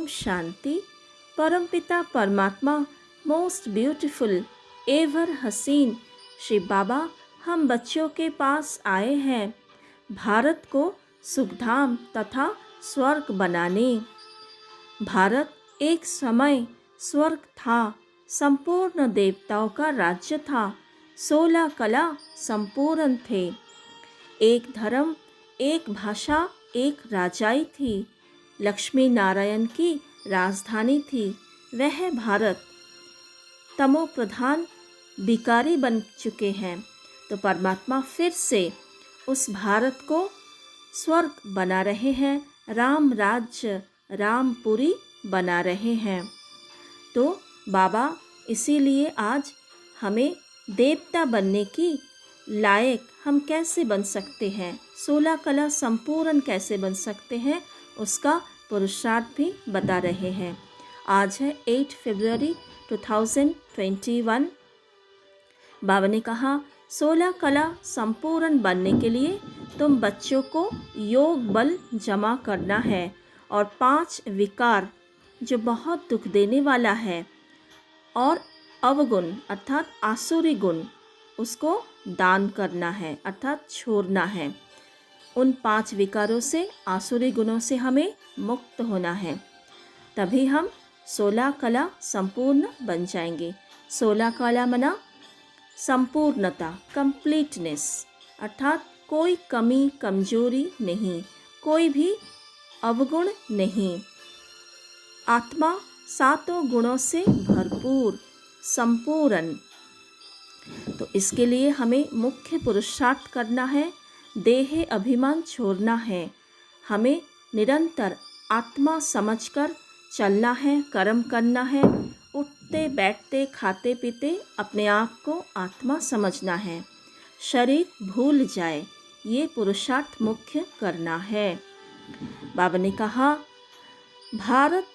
शांति। परमपिता परमात्मा most beautiful ever हसीन श्री बाबा हम बच्चों के पास आए हैं भारत को सुखधाम तथा स्वर्ग बनाने। भारत एक समय स्वर्ग था, संपूर्ण देवताओं का राज्य था, 16 कला संपूर्ण थे, एक धर्म, एक भाषा, एक राजाई थी, लक्ष्मी नारायण की राजधानी थी। वह भारत तमो प्रधान भिखारी बन चुके हैं, तो परमात्मा फिर से उस भारत को स्वर्ग बना रहे हैं, राम राज्य रामपुरी बना रहे हैं। तो बाबा इसीलिए आज हमें देवता बनने की लायक हम कैसे बन सकते हैं, 16 कला संपूर्ण कैसे बन सकते हैं, उसका पुरुषार्थ भी बता रहे हैं। आज है 8 फरवरी 2021। बाबा ने कहा 16 कला संपूर्ण बनने के लिए तुम बच्चों को योग बल जमा करना है और 5 विकार जो बहुत दुख देने वाला है और अवगुण अर्थात आसुरी गुण उसको दान करना है अर्थात छोड़ना है। उन 5 विकारों से आसुरी गुणों से हमें मुक्त होना है, तभी हम 16 कला संपूर्ण बन जाएंगे। 16 कला मना संपूर्णता, कंप्लीटनेस, अर्थात कोई कमी कमजोरी नहीं, कोई भी अवगुण नहीं, आत्मा 7 गुणों से भरपूर संपूर्ण। तो इसके लिए हमें मुख्य पुरुषार्थ करना है, देह अभिमान छोड़ना है, हमें निरंतर आत्मा समझकर चलना है, कर्म करना है, उठते बैठते खाते पीते अपने आप को आत्मा समझना है, शरीर भूल जाए, ये पुरुषार्थ मुख्य करना है। बाबा ने कहा भारत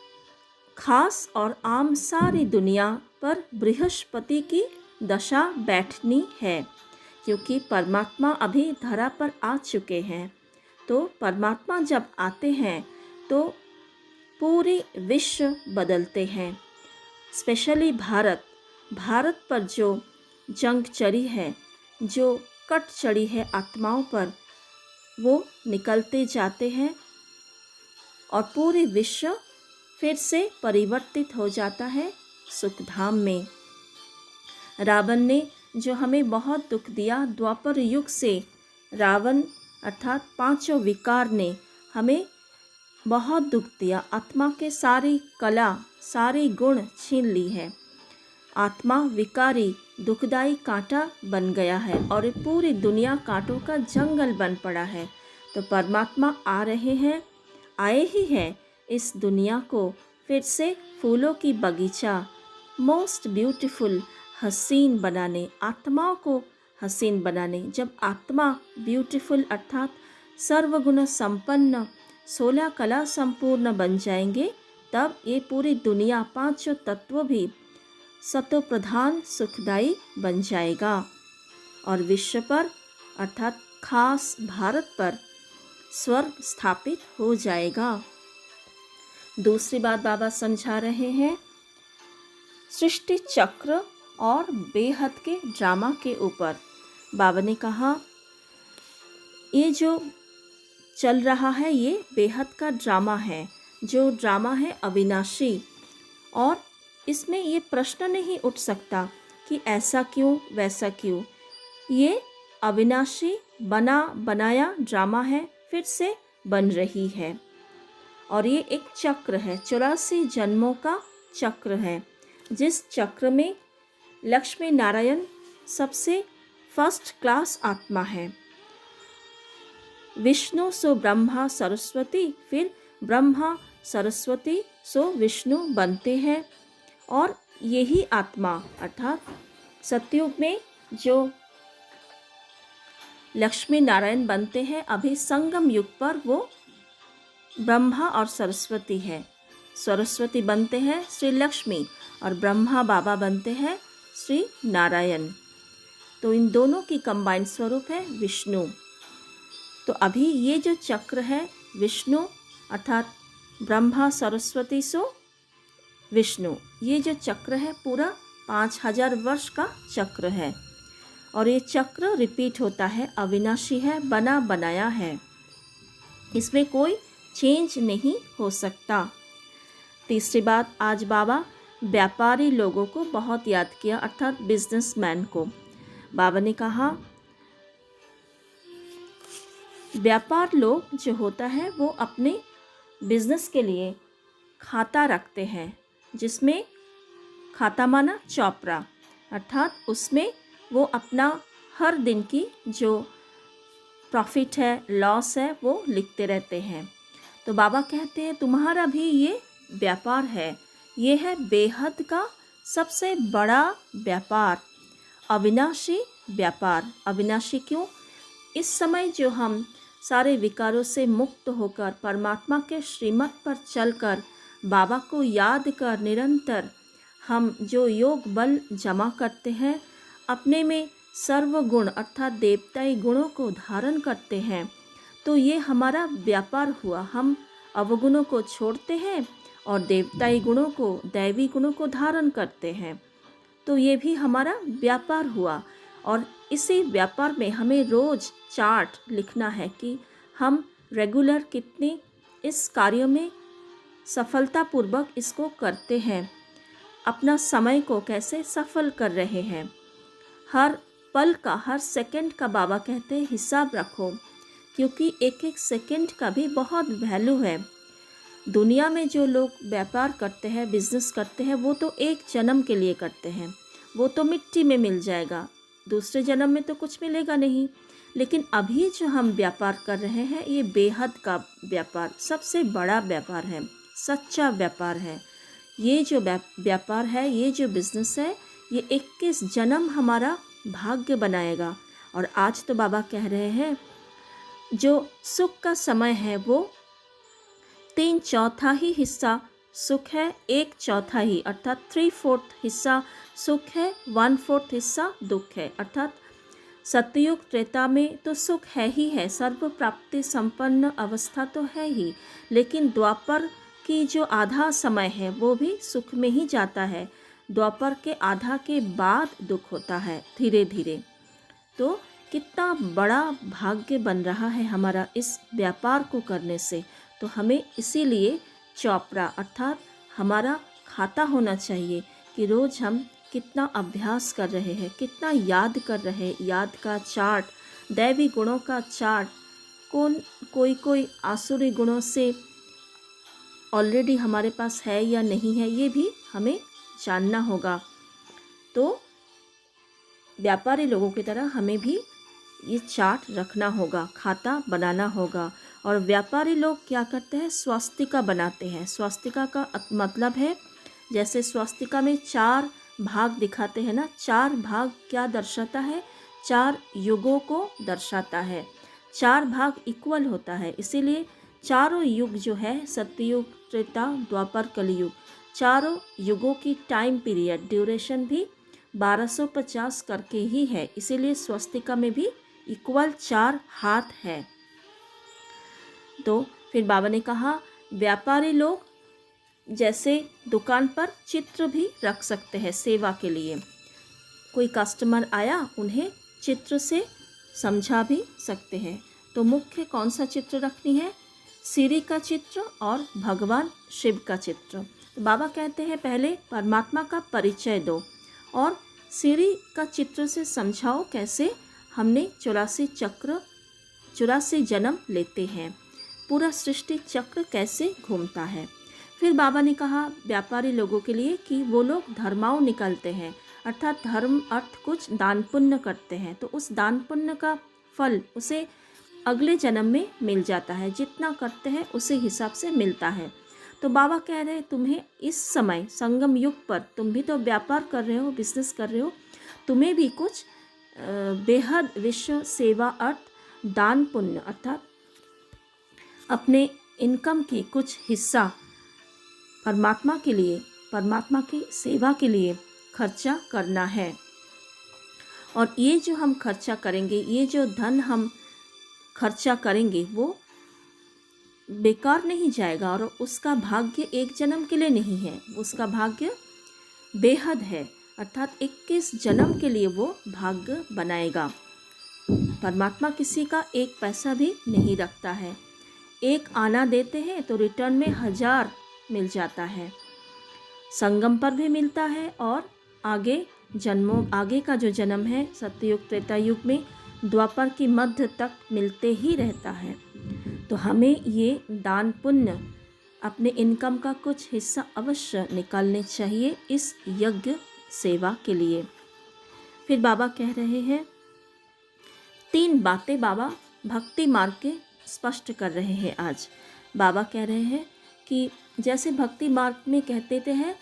खास और आम सारी दुनिया पर बृहस्पति की दशा बैठनी है, क्योंकि परमात्मा अभी धरा पर आ चुके हैं। तो परमात्मा जब आते हैं तो पूरे विश्व बदलते हैं। स्पेशली भारत पर जो जंग चढ़ी है, जो कट चढ़ी है आत्माओं पर, वो निकलते जाते हैं और पूरे विश्व फिर से परिवर्तित हो जाता है सुखधाम में। रावण ने जो हमें बहुत दुख दिया, द्वापर युग से रावण अर्थात 5 विकार ने हमें बहुत दुख दिया, आत्मा के सारी कला सारी गुण छीन ली है, आत्मा विकारी दुखदाई कांटा बन गया है और पूरी दुनिया कांटों का जंगल बन पड़ा है। तो परमात्मा आ रहे हैं, आए ही हैं इस दुनिया को फिर से फूलों की बगीचा मोस्ट ब्यूटीफुल हसीन बनाने, आत्माओं को हसीन बनाने। जब आत्मा ब्यूटीफुल अर्थात सर्वगुण संपन्न 16 कला संपूर्ण बन जाएंगे, तब ये पूरी दुनिया 5 तत्व भी सतो प्रधान सुखदाई बन जाएगा और विश्व पर अर्थात खास भारत पर स्वर्ग स्थापित हो जाएगा। दूसरी बात बाबा समझा रहे हैं सृष्टि चक्र और बेहद के ड्रामा के ऊपर। बाबा ने कहा ये जो चल रहा है ये बेहद का ड्रामा है, जो ड्रामा है अविनाशी, और इसमें ये प्रश्न नहीं उठ सकता कि ऐसा क्यों वैसा क्यों। ये अविनाशी बना बनाया ड्रामा है, फिर से बन रही है और ये एक चक्र है, 84 जन्मों का चक्र है, जिस चक्र में लक्ष्मी नारायण सबसे फर्स्ट क्लास आत्मा है। विष्णु सो ब्रह्मा सरस्वती, फिर ब्रह्मा सरस्वती सो विष्णु बनते हैं और यही आत्मा अर्थात सतयुग में जो लक्ष्मी नारायण बनते हैं, अभी संगम युग पर वो ब्रह्मा और सरस्वती है। सरस्वती बनते हैं श्री लक्ष्मी और ब्रह्मा बाबा बनते हैं श्री नारायण। तो इन दोनों की कंबाइंड स्वरूप है विष्णु। तो अभी ये जो चक्र है विष्णु अर्थात ब्रह्मा सरस्वती सो विष्णु। ये जो चक्र है पूरा 5000 वर्ष का चक्र है और ये चक्र रिपीट होता है, अविनाशी है, बना बनाया है, इसमें कोई चेंज नहीं हो सकता। तीसरी बात, आज बाबा व्यापारी लोगों को बहुत याद किया, अर्थात बिजनेसमैन को। बाबा ने कहा व्यापार लोग जो होता है वो अपने बिजनेस के लिए खाता रखते हैं, जिसमें खाता माना चौपड़ा, अर्थात उसमें वो अपना हर दिन की जो प्रॉफिट है, लॉस है, वो लिखते रहते हैं। तो बाबा कहते हैं तुम्हारा भी ये व्यापार है, ये है बेहद का सबसे बड़ा व्यापार, अविनाशी व्यापार। अविनाशी क्यों? इस समय जो हम सारे विकारों से मुक्त होकर परमात्मा के श्रीमत पर चलकर बाबा को याद कर निरंतर हम जो योग बल जमा करते हैं, अपने में सर्वगुण अर्थात देवताई गुणों को धारण करते हैं, तो ये हमारा व्यापार हुआ। हम अवगुणों को छोड़ते हैं और देवताई गुणों को, दैवी गुणों को धारण करते हैं, तो ये भी हमारा व्यापार हुआ। और इसी व्यापार में हमें रोज़ चार्ट लिखना है कि हम रेगुलर कितने इस कार्य में सफलतापूर्वक इसको करते हैं, अपना समय को कैसे सफल कर रहे हैं। हर पल का, हर सेकंड का बाबा कहते हैं हिसाब रखो, क्योंकि एक एक सेकंड का भी बहुत वैल्यू है। दुनिया में जो लोग व्यापार करते हैं, बिजनेस करते हैं, वो तो एक जन्म के लिए करते हैं, वो तो मिट्टी में मिल जाएगा, दूसरे जन्म में तो कुछ मिलेगा नहीं। लेकिन अभी जो हम व्यापार कर रहे हैं, ये बेहद का व्यापार, सबसे बड़ा व्यापार है, सच्चा व्यापार है। ये जो व्यापार है, ये जो बिजनेस है, ये 21 जन्म हमारा भाग्य बनाएगा। और आज तो बाबा कह रहे हैं जो सुख का समय है वो 3/4 ही हिस्सा सुख है, 1/4 ही अर्थात 3/4 हिस्सा सुख है, 1/4 हिस्सा दुख है। अर्थात सतयुग त्रेता में तो सुख है ही है, सर्व प्राप्ति संपन्न अवस्था तो है ही, लेकिन द्वापर की जो आधा समय है वो भी सुख में ही जाता है। द्वापर के आधा के बाद दुख होता है धीरे धीरे। तो कितना बड़ा भाग्य बन रहा है हमारा इस व्यापार को करने से। तो हमें इसीलिए चौपड़ा अर्थात हमारा खाता होना चाहिए कि रोज़ हम कितना अभ्यास कर रहे हैं, कितना याद कर रहे हैं, याद का चार्ट, दैवी गुणों का चार्ट, कोई आसुरी गुणों से ऑलरेडी हमारे पास है या नहीं है, ये भी हमें जानना होगा। तो व्यापारी लोगों की तरह हमें भी ये चार्ट रखना होगा, खाता बनाना होगा। और व्यापारी लोग क्या करते हैं, स्वास्तिका बनाते हैं। स्वास्तिका का मतलब है, जैसे स्वास्तिका में 4 भाग दिखाते हैं ना, 4 भाग क्या दर्शाता है, 4 युगों को दर्शाता है। 4 भाग इक्वल होता है, इसीलिए चारों युग जो है, सतयुग, त्रेता, द्वापर, कलयुग, चारों युगों की टाइम पीरियड ड्यूरेशन भी 1250 करके ही है, इसीलिए स्वस्तिका में भी इक्वल 4 हाथ है। तो फिर बाबा ने कहा व्यापारी लोग जैसे दुकान पर चित्र भी रख सकते हैं सेवा के लिए। कोई कस्टमर आया, उन्हें चित्र से समझा भी सकते हैं। तो मुख्य कौन सा चित्र रखनी है, श्री का चित्र और भगवान शिव का चित्र। तो बाबा कहते हैं पहले परमात्मा का परिचय दो और श्री का चित्र से समझाओ कैसे हमने 84 जन्म लेते हैं, पूरा सृष्टि चक्र कैसे घूमता है। फिर बाबा ने कहा व्यापारी लोगों के लिए कि वो लोग धर्माओं निकालते हैं, अर्थात धर्म अर्थ कुछ दान पुण्य करते हैं, तो उस दान पुण्य का फल उसे अगले जन्म में मिल जाता है, जितना करते हैं उसी हिसाब से मिलता है। तो बाबा कह रहे हैं तुम्हें इस समय संगम युग पर, तुम भी तो व्यापार कर रहे हो, बिजनेस कर रहे हो, तुम्हें भी कुछ बेहद विश्व सेवा अर्थ दान पुण्य अर्थात अपने इनकम की कुछ हिस्सा परमात्मा के लिए, परमात्मा की सेवा के लिए खर्चा करना है। और ये जो हम खर्चा करेंगे, ये जो धन हम खर्चा करेंगे, वो बेकार नहीं जाएगा और उसका भाग्य एक जन्म के लिए नहीं है, उसका भाग्य बेहद है, अर्थात 21 जन्म के लिए वो भाग्य बनाएगा। परमात्मा किसी का एक पैसा भी नहीं रखता है। एक आना देते हैं तो रिटर्न में 1000 मिल जाता है। संगम पर भी मिलता है और आगे का जो जन्म है सत्ययुग त्रेता युग में द्वापर की मध्य तक मिलते ही रहता है। तो हमें ये दान पुण्य अपने इनकम का कुछ हिस्सा अवश्य निकालने चाहिए इस यज्ञ सेवा के लिए। फिर बाबा कह रहे हैं 3 बातें बाबा भक्ति मार्ग के स्पष्ट कर रहे हैं। आज बाबा कह रहे हैं कि जैसे भक्ति मार्ग में कहते हैं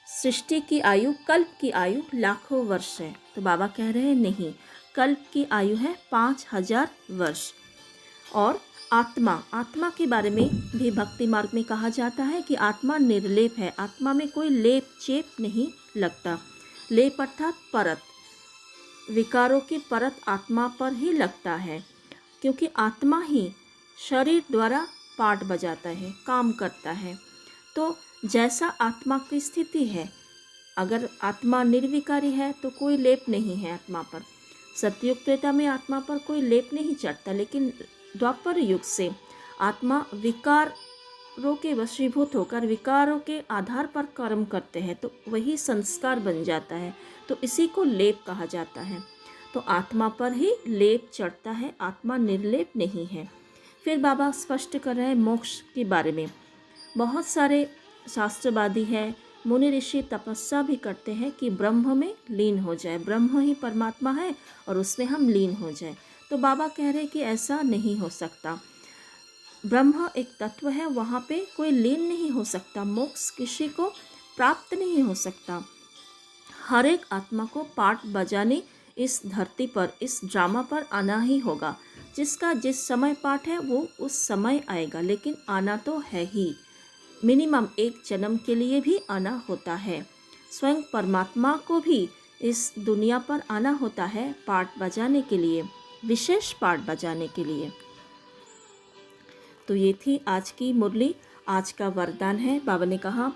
सृष्टि की आयु, कल्प की आयु लाखों वर्ष है, तो बाबा कह रहे हैं नहीं, कल्प की आयु है 5000 वर्ष। और आत्मा के बारे में भी भक्ति मार्ग में कहा जाता है कि आत्मा निर्लेप है, आत्मा में कोई लेप चेप नहीं लगता। लेप अर्थात परत, विकारों की परत आत्मा पर ही लगता है, क्योंकि आत्मा ही शरीर द्वारा पाठ बजाता है, काम करता है। तो जैसा आत्मा की स्थिति है, अगर आत्मा निर्विकारी है तो कोई लेप नहीं है आत्मा पर। सतयुग त्रेता में आत्मा पर कोई लेप नहीं चढ़ता, लेकिन द्वापर युग से आत्मा विकारों के वशीभूत होकर विकारों के आधार पर कर्म करते हैं, तो वही संस्कार बन जाता है, तो इसी को लेप कहा जाता है। तो आत्मा पर ही लेप चढ़ता है, आत्मा निर्लेप नहीं है। फिर बाबा स्पष्ट कर रहे हैं मोक्ष के बारे में। बहुत सारे शास्त्रवादी है, मुनि ऋषि तपस्या भी करते हैं कि ब्रह्म में लीन हो जाए, ब्रह्म ही परमात्मा है और उसमें हम लीन हो जाए। तो बाबा कह रहे हैं कि ऐसा नहीं हो सकता। ब्रह्म एक तत्व है, वहाँ पे कोई लीन नहीं हो सकता, मोक्ष किसी को प्राप्त नहीं हो सकता। हर एक आत्मा को पाठ बजाने इस धरती पर, इस ड्रामा पर आना ही होगा। जिसका जिस समय पाठ है वो उस समय आएगा, लेकिन आना तो है ही। मिनिमम एक जन्म के लिए भी आना होता है। स्वयं परमात्मा को भी इस दुनिया पर आना होता है पाठ बजाने के लिए, विशेष पाठ बजाने के लिए। तो ये थी आज की मुरली, आज का वरदान है। बाबा ने कहा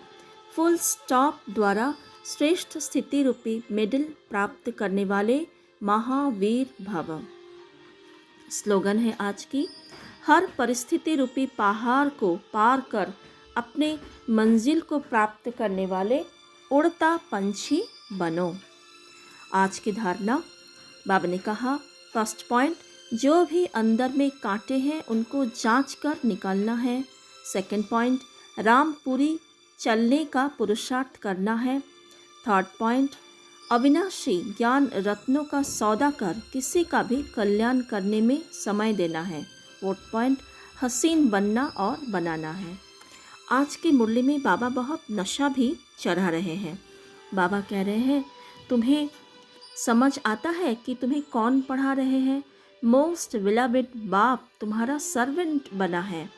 फुल स्टॉप द्वारा श्रेष्ठ स्थिति रूपी मेडल प्राप्त करने वाले महावीर भव। स्लोगन है आज की, हर परिस्थिति रूपी पहाड़ को पार कर अपने मंजिल को प्राप्त करने वाले उड़ता पंछी बनो। आज की धारणा, बाबा ने कहा फर्स्ट पॉइंट, जो भी अंदर में कांटे हैं उनको जांच कर निकालना है। सेकंड पॉइंट, रामपुरी चलने का पुरुषार्थ करना है। थर्ड पॉइंट, अविनाशी ज्ञान रत्नों का सौदा कर किसी का भी कल्याण करने में समय देना है। फोर्थ पॉइंट, हसीन बनना और बनाना है। आज की मुरली में बाबा बहुत नशा भी चढ़ा रहे हैं। बाबा कह रहे हैं तुम्हें समझ आता है कि तुम्हें कौन पढ़ा रहे हैं। मोस्ट बिलवेड बाप तुम्हारा सर्वेंट बना है,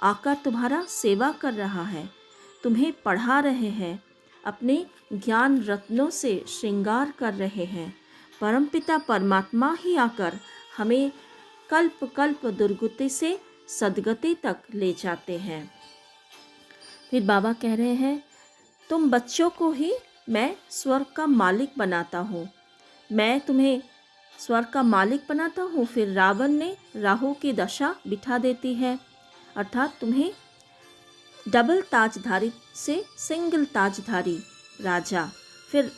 आकर तुम्हारा सेवा कर रहा है, तुम्हें पढ़ा रहे हैं, अपने ज्ञान रत्नों से श्रृंगार कर रहे हैं। परमपिता परमात्मा ही आकर हमें कल्प कल्प दुर्गति से सद्गति तक ले जाते हैं। फिर बाबा कह रहे हैं तुम बच्चों को ही मैं स्वर्ग का मालिक बनाता हूँ, मैं तुम्हें स्वर्ग का मालिक बनाता हूँ। फिर रावण ने राहु की दशा बिठा देती है, अर्थात तुम्हें डबल ताजधारी से सिंगल ताजधारी राजा, फिर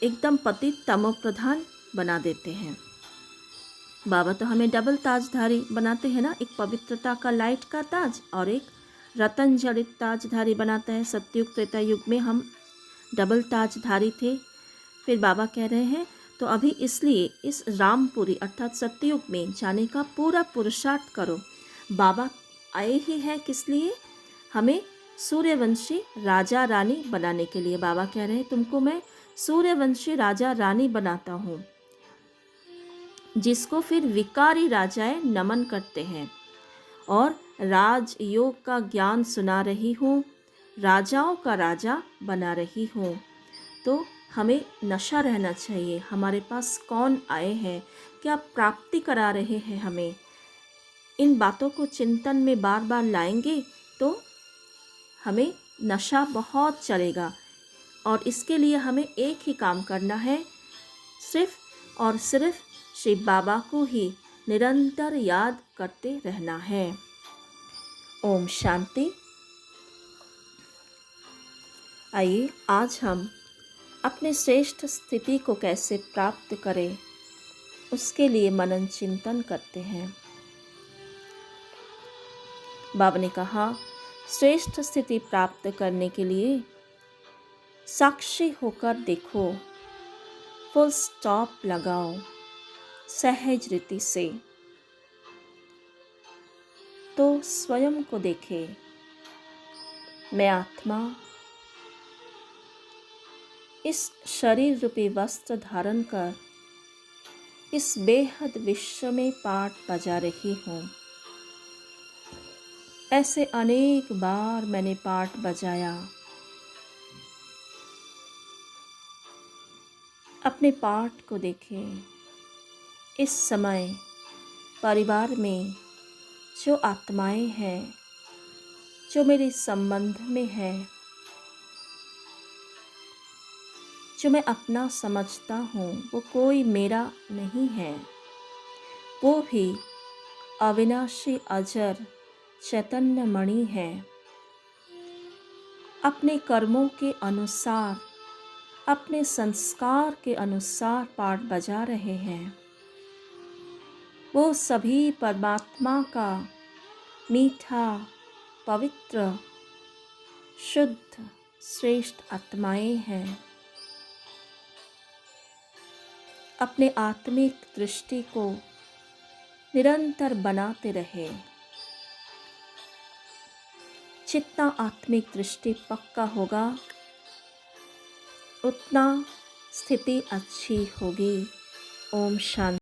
एकदम पतित तमो प्रधान बना देते हैं। बाबा तो हमें डबल ताजधारी बनाते हैं ना, एक पवित्रता का लाइट का ताज और एक रतन जड़ित ताजधारी बनाता है। सतयुग त्रेता युग में हम डबल ताजधारी थे। फिर बाबा कह रहे हैं तो अभी इसलिए इस रामपुरी अर्थात सतयुग में जाने का पूरा पुरुषार्थ करो। बाबा आए ही हैं किस लिए? हमें सूर्यवंशी राजा रानी बनाने के लिए। बाबा कह रहे हैं तुमको मैं सूर्यवंशी राजा रानी बनाता हूँ, जिसको फिर विकारी राजाएं नमन करते हैं, और राजयोग का ज्ञान सुना रही हूँ, राजाओं का राजा बना रही हूँ। तो हमें नशा रहना चाहिए, हमारे पास कौन आए हैं, क्या प्राप्ति करा रहे हैं हमें, इन बातों को चिंतन में बार बार लाएंगे तो हमें नशा बहुत चलेगा। और इसके लिए हमें एक ही काम करना है, सिर्फ और सिर्फ शिव बाबा को ही निरंतर याद करते रहना है। ओम शांति। आइए आज हम अपने श्रेष्ठ स्थिति को कैसे प्राप्त करें उसके लिए मनन चिंतन करते हैं। बाबा ने कहा, श्रेष्ठ स्थिति प्राप्त करने के लिए साक्षी होकर देखो, फुल स्टॉप लगाओ सहज रीति से। तो स्वयं को देखे, मैं आत्मा इस शरीर रूपी वस्त्र धारण कर इस बेहद विश्व में पाठ बजा रही हूँ। ऐसे अनेक बार मैंने पाठ बजाया। अपने पाठ को देखें। इस समय परिवार में जो आत्माएं हैं, जो मेरे संबंध में है, जो मैं अपना समझता हूँ, वो कोई मेरा नहीं है। वो भी अविनाशी अजर चैतन्य मणि है। अपने कर्मों के अनुसार, अपने संस्कार के अनुसार पाठ बजा रहे हैं। वो सभी परमात्मा का मीठा, पवित्र, शुद्ध, श्रेष्ठ आत्माएं हैं। अपने आत्मिक दृष्टि को निरंतर बनाते रहे। जितना आत्मिक दृष्टि पक्का होगा उतना स्थिति अच्छी होगी। ओम शांति।